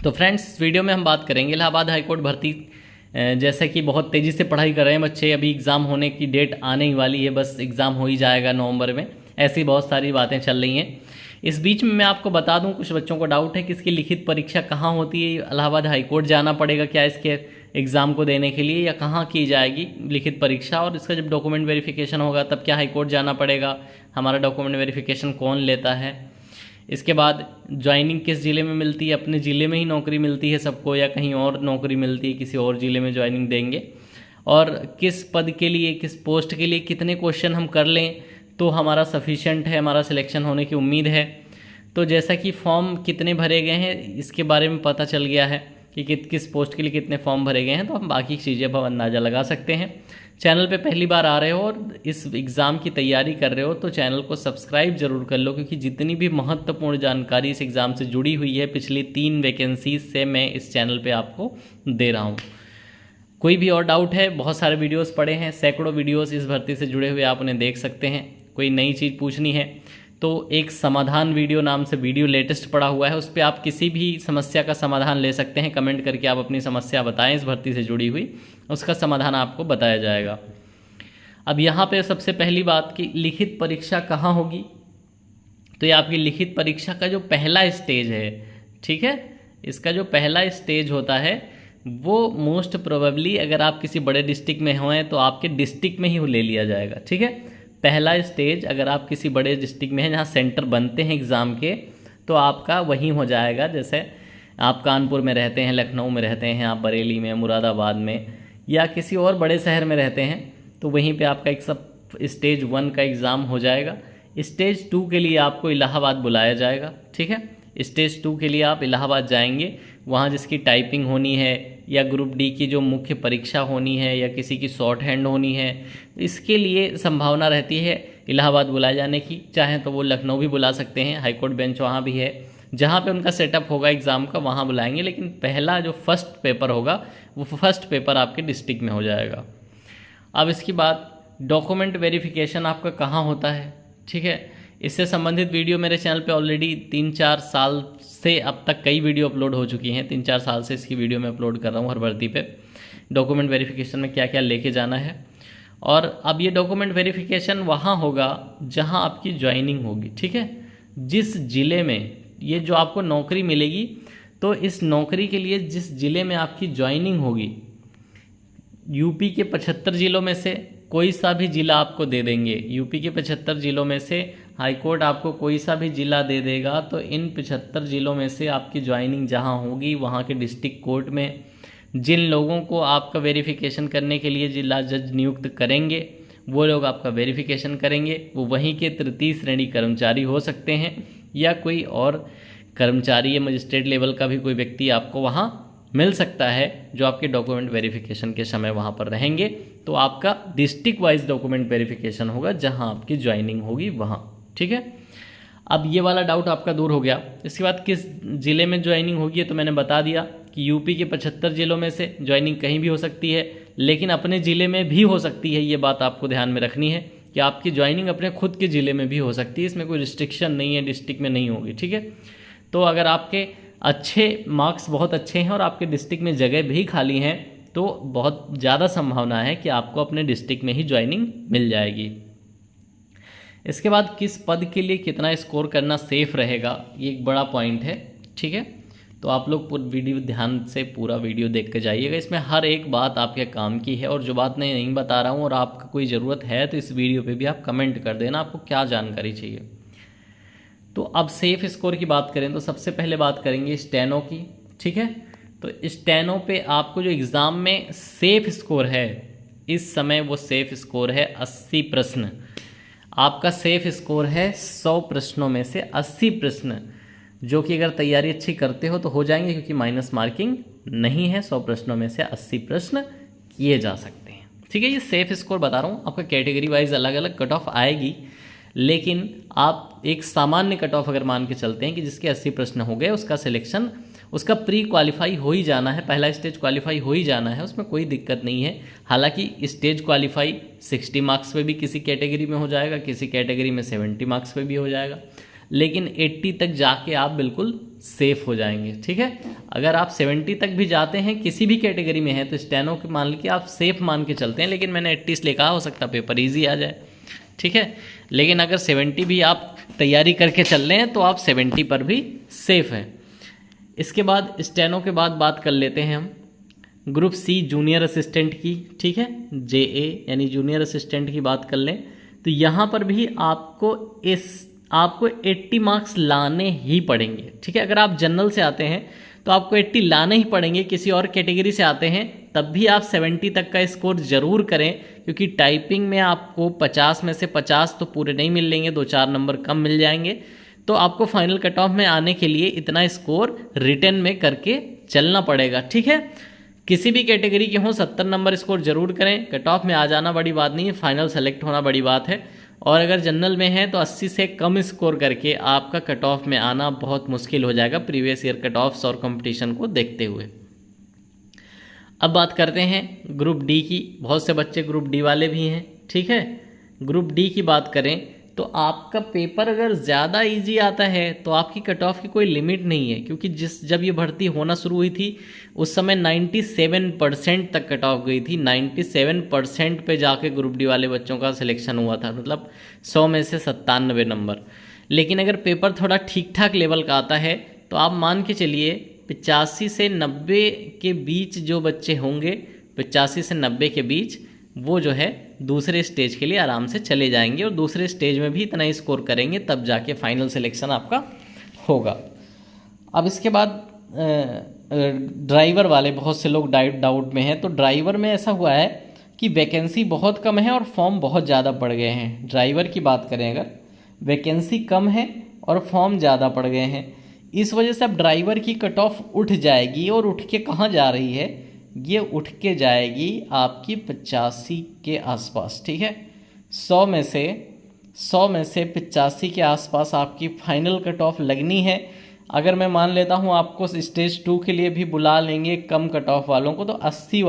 तो friends, video में हम बात करेंगे इलाहाबाद हाईकोर्ट भर्ती। जैसे कि बहुत तेज़ी से पढ़ाई कर रहे हैं बच्चे, अभी एग्ज़ाम होने की डेट आने ही वाली है, बस एग्ज़ाम हो ही जाएगा नवंबर में। ऐसी बहुत सारी बातें चल रही हैं। इस बीच में मैं आपको बता दूं, कुछ बच्चों को डाउट है कि इसकी लिखित परीक्षा कहाँ होती है, इलाहाबाद हाईकोर्ट जाना पड़ेगा क्या इसके एग्ज़ाम को देने के लिए, या कहाँ की जाएगी लिखित परीक्षा, और इसका जब डॉक्यूमेंट वेरिफिकेशन होगा तब क्या हाईकोर्ट जाना पड़ेगा, हमारा डॉक्यूमेंट वेरिफिकेशन कौन लेता है। इसके बाद ज्वाइनिंग किस ज़िले में मिलती है, अपने ज़िले में ही नौकरी मिलती है सबको या कहीं और नौकरी मिलती है, किसी और ज़िले में ज्वाइनिंग देंगे, और किस पद के लिए, किस पोस्ट के लिए कितने क्वेश्चन हम कर लें तो हमारा सफिशेंट है, हमारा सिलेक्शन होने की उम्मीद है। तो जैसा कि फॉर्म कितने भरे गए हैं इसके बारे में पता चल गया है कि किस पोस्ट के लिए कितने फॉर्म भरे गए हैं, तो हम बाकी चीज़ें पर अंदाज़ा लगा सकते हैं। चैनल पे पहली बार आ रहे हो और इस एग्ज़ाम की तैयारी कर रहे हो तो चैनल को सब्सक्राइब जरूर कर लो, क्योंकि जितनी भी महत्वपूर्ण जानकारी इस एग्ज़ाम से जुड़ी हुई है पिछली 3 वैकेंसीज से मैं इस चैनल पे आपको दे रहा हूँ। कोई भी और डाउट है, बहुत सारे वीडियोस पड़े हैं, सैकड़ों वीडियोस इस भर्ती से जुड़े हुए आप उन्हें देख सकते हैं। कोई नई चीज़ पूछनी है तो एक समाधान वीडियो नाम से वीडियो लेटेस्ट पड़ा हुआ है, उस पर आप किसी भी समस्या का समाधान ले सकते हैं। कमेंट करके आप अपनी समस्या बताएं इस भर्ती से जुड़ी हुई, उसका समाधान आपको बताया जाएगा। अब यहाँ पे सबसे पहली बात कि लिखित परीक्षा कहाँ होगी, तो ये आपकी लिखित परीक्षा का जो पहला स्टेज है, ठीक है, इसका जो पहला स्टेज होता है वो मोस्ट प्रोबेबली अगर आप किसी बड़े डिस्ट्रिक्ट में हों तो आपके डिस्ट्रिक्ट में ही ले लिया जाएगा। ठीक है, पहला स्टेज अगर आप किसी बड़े डिस्ट्रिक्ट में हैं जहाँ सेंटर बनते हैं एग्ज़ाम के, तो आपका वहीं हो जाएगा। जैसे आप कानपुर में रहते हैं, लखनऊ में रहते हैं, आप बरेली में, मुरादाबाद में या किसी और बड़े शहर में रहते हैं, तो वहीं पे आपका एक सब स्टेज 1 का एग्ज़ाम हो जाएगा। स्टेज 2 के लिए आपको इलाहाबाद बुलाया जाएगा। ठीक है, स्टेज 2 के लिए आप इलाहाबाद जाएंगे, वहाँ जिसकी टाइपिंग होनी है या ग्रुप डी की जो मुख्य परीक्षा होनी है या किसी की शॉर्ट हैंड होनी है, इसके लिए संभावना रहती है इलाहाबाद बुलाए जाने की। चाहे तो वो लखनऊ भी बुला सकते हैं, हाईकोर्ट बेंच वहाँ भी है, जहाँ पे उनका सेटअप होगा एग्ज़ाम का वहाँ बुलाएंगे। लेकिन पहला जो फर्स्ट पेपर होगा वो फर्स्ट पेपर आपके डिस्ट्रिक्ट में हो जाएगा। अब इसके बाद डॉक्यूमेंट वेरिफिकेशन आपका कहाँ होता है, ठीक है, इससे संबंधित वीडियो मेरे चैनल पे ऑलरेडी 3-4 साल से अब तक कई वीडियो अपलोड हो चुकी हैं। 3-4 साल से इसकी वीडियो मैं अपलोड कर रहा हूँ हर भर्ती पे, डॉक्यूमेंट वेरिफिकेशन में क्या क्या लेके जाना है। और अब ये डॉक्यूमेंट वेरिफिकेशन वहाँ होगा जहाँ आपकी ज्वाइनिंग होगी। ठीक है, जिस ज़िले में ये जो आपको नौकरी मिलेगी, तो इस नौकरी के लिए जिस ज़िले में आपकी ज्वाइनिंग होगी, यूपी के 75 ज़िलों में से कोई सा भी ज़िला आपको दे देंगे। यूपी के 75 ज़िलों में से हाईकोर्ट आपको कोई सा भी ज़िला दे देगा, तो इन 75 ज़िलों में से आपकी ज्वाइनिंग जहां होगी वहां के डिस्ट्रिक्ट कोर्ट में जिन लोगों को आपका वेरिफिकेशन करने के लिए जिला जज नियुक्त करेंगे, वो लोग आपका वेरिफिकेशन करेंगे। वो वहीं के तृतीय श्रेणी कर्मचारी हो सकते हैं या कोई और कर्मचारी या मजिस्ट्रेट लेवल का भी कोई व्यक्ति आपको वहाँ मिल सकता है जो आपके डॉक्यूमेंट वेरिफिकेशन के समय वहाँ पर रहेंगे। तो आपका डिस्ट्रिक्ट वाइज डॉक्यूमेंट वेरिफिकेशन होगा जहाँ आपकी ज्वाइनिंग होगी वहाँ। ठीक है, अब ये वाला डाउट आपका दूर हो गया। इसके बाद किस ज़िले में ज्वाइनिंग होगी, तो मैंने बता दिया कि यूपी के 75 ज़िलों में से ज्वाइनिंग कहीं भी हो सकती है, लेकिन अपने ज़िले में भी हो सकती है। ये बात आपको ध्यान में रखनी है कि आपकी ज्वाइनिंग अपने खुद के ज़िले में भी हो सकती है, इसमें कोई रिस्ट्रिक्शन नहीं है, डिस्ट्रिक्ट में नहीं होगी। ठीक है, तो अगर आपके अच्छे मार्क्स बहुत अच्छे हैं और आपके डिस्ट्रिक्ट में जगह भी खाली हैं, तो बहुत ज़्यादा संभावना है कि आपको अपने डिस्ट्रिक्ट में ही ज्वाइनिंग मिल जाएगी। इसके बाद किस पद के लिए कितना स्कोर करना सेफ रहेगा, ये एक बड़ा पॉइंट है। ठीक है, तो आप लोग वीडियो ध्यान से पूरा वीडियो देख के जाइएगा, इसमें हर एक बात आपके काम की है। और जो बात मैं नहीं बता रहा हूँ और आपको कोई ज़रूरत है तो इस वीडियो पे भी आप कमेंट कर देना आपको क्या जानकारी चाहिए। तो अब सेफ स्कोर की बात करें तो सबसे पहले बात करेंगे स्टेनो की। ठीक है, तो स्टेनो पे आपको जो एग्ज़ाम में सेफ स्कोर है इस समय, वो सेफ स्कोर है 80 प्रश्न। आपका सेफ स्कोर है 100 प्रश्नों में से 80 प्रश्न, जो कि अगर तैयारी अच्छी करते हो तो हो जाएंगे, क्योंकि माइनस मार्किंग नहीं है। 100 प्रश्नों में से 80 प्रश्न किए जा सकते हैं। ठीक है, ये सेफ स्कोर बता रहा हूँ। आपका कैटेगरी वाइज अलग अलग कट ऑफ आएगी, लेकिन आप एक सामान्य कट ऑफ अगर मान के चलते हैं कि जिसके 80 प्रश्न हो गए, उसका सिलेक्शन, उसका प्री क्वालिफाई हो ही जाना है, पहला स्टेज क्वालिफाई हो ही जाना है, उसमें कोई दिक्कत नहीं है। हालांकि स्टेज क्वालिफाई 60 मार्क्स पे भी किसी कैटेगरी में हो जाएगा, किसी कैटेगरी में 70 मार्क्स पे भी हो जाएगा, लेकिन 80 तक जाके आप बिल्कुल सेफ हो जाएंगे। ठीक है, अगर आप 70 तक भी जाते हैं किसी भी कैटेगरी में है तो स्टेनो के मान लीजिए आप सेफ मान के चलते हैं, लेकिन मैंने 80 इसलिए कहा, हो सकता पेपर ईजी आ जाए। ठीक है, लेकिन अगर 70 भी आप तैयारी करके चल रहे हैं तो आप 70 पर भी सेफ हैं। इसके बाद स्टेनो के बाद बात कर लेते हैं हम ग्रुप सी जूनियर असिस्टेंट की। ठीक है, JA यानी जूनियर असिस्टेंट की बात कर लें तो यहाँ पर भी आपको 80 मार्क्स लाने ही पड़ेंगे। ठीक है, अगर आप जनरल से आते हैं तो आपको 80 लाने ही पड़ेंगे, किसी और कैटेगरी से आते हैं तब भी आप 70 तक का स्कोर जरूर करें, क्योंकि टाइपिंग में आपको 50 में से 50 तो पूरे नहीं मिल लेंगे, 2-4 नंबर कम मिल जाएंगे। तो आपको फाइनल कट ऑफ में आने के लिए इतना स्कोर रिटन में करके चलना पड़ेगा। ठीक है, किसी भी कैटेगरी के हों 70 नंबर स्कोर जरूर करें। कट ऑफ में आ जाना बड़ी बात नहीं है, फाइनल सेलेक्ट होना बड़ी बात है। और अगर जनरल में है तो 80 से कम स्कोर करके आपका कट ऑफ में आना बहुत मुश्किल हो जाएगा प्रीवियस ईयर कट ऑफ्स और कंपटीशन को देखते हुए। अब बात करते हैं ग्रुप डी की। बहुत से बच्चे ग्रुप डी वाले भी हैं। ठीक है, ग्रुप डी की बात करें तो आपका पेपर अगर ज़्यादा इजी आता है तो आपकी कट ऑफ की कोई लिमिट नहीं है, क्योंकि जब ये भर्ती होना शुरू हुई थी उस समय 97% तक कट ऑफ गई थी। 97% पे जाके ग्रुप डी वाले बच्चों का सिलेक्शन हुआ था, मतलब 100 में से 97 नंबर। लेकिन अगर पेपर थोड़ा ठीक ठाक लेवल का आता है तो आप मान के चलिए 85 से 90 के बीच जो बच्चे होंगे, 85 से 90 के बीच, वो जो है दूसरे स्टेज के लिए आराम से चले जाएंगे और दूसरे स्टेज में भी इतना ही स्कोर करेंगे, तब जाके फाइनल सिलेक्शन आपका होगा। अब इसके बाद ड्राइवर वाले बहुत से लोग डाउट में हैं। तो ड्राइवर में ऐसा हुआ है कि वैकेंसी बहुत कम है और फॉर्म बहुत ज़्यादा पड़ गए हैं। ड्राइवर की बात करें अगर, वैकेंसी कम है और फॉर्म ज़्यादा पड़ गए हैं, इस वजह से अब ड्राइवर की कट ऑफ उठ जाएगी। और उठ के कहाँ जा रही है, ये उठ के जाएगी आपकी 85 के आसपास। ठीक है, 100 में से 85 के आसपास आपकी फाइनल कट ऑफ लगनी है। अगर मैं मान लेता हूँ आपको स्टेज 2 के लिए भी बुला लेंगे कम कट ऑफ वालों को, तो 80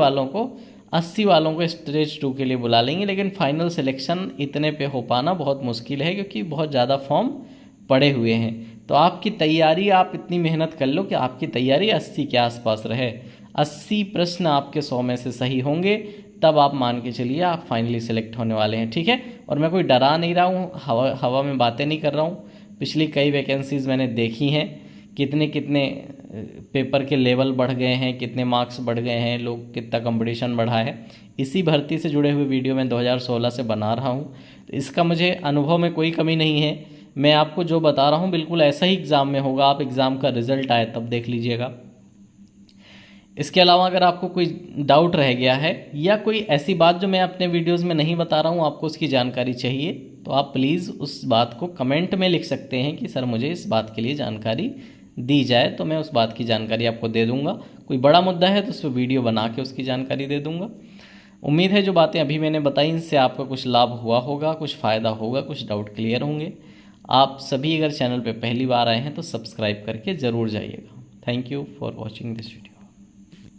वालों को स्टेज 2 के लिए बुला लेंगे, लेकिन फाइनल सिलेक्शन इतने पे हो पाना बहुत मुश्किल है, क्योंकि बहुत ज़्यादा फॉर्म पड़े हुए हैं। तो आपकी तैयारी, आप इतनी मेहनत कर लो कि आपकी तैयारी 80 के आसपास रहे। 80 प्रश्न आपके 100 में से सही होंगे, तब आप मान के चलिए आप फाइनली सिलेक्ट होने वाले हैं। ठीक है, और मैं कोई डरा नहीं रहा हूँ, हवा में बातें नहीं कर रहा हूँ। पिछली कई वैकेंसीज़ मैंने देखी हैं, कितने पेपर के लेवल बढ़ गए हैं, कितने मार्क्स बढ़ गए हैं, लोग कितना कंपटीशन बढ़ा है। इसी भर्ती से जुड़े हुए वीडियो मैं 2016 से बना रहा हूँ, तो इसका मुझे अनुभव में कोई कमी नहीं है। मैं आपको जो बता रहा हूँ बिल्कुल ऐसा ही एग्ज़ाम में होगा, आप एग्ज़ाम का रिजल्ट आए तब देख लीजिएगा। इसके अलावा अगर आपको कोई डाउट रह गया है या कोई ऐसी बात जो मैं अपने वीडियोस में नहीं बता रहा हूँ, आपको उसकी जानकारी चाहिए, तो आप प्लीज़ उस बात को कमेंट में लिख सकते हैं कि सर मुझे इस बात के लिए जानकारी दी जाए, तो मैं उस बात की जानकारी आपको दे दूंगा। कोई बड़ा मुद्दा है तो उस पर वीडियो बना के उसकी जानकारी दे दूंगा। उम्मीद है जो बातें अभी मैंने बताई इनसे आपका कुछ लाभ हुआ होगा, कुछ फ़ायदा होगा, कुछ डाउट क्लियर होंगे। आप सभी अगर चैनल पर पहली बार आए हैं तो सब्सक्राइब करके ज़रूर जाइएगा। Thank you for watching this video.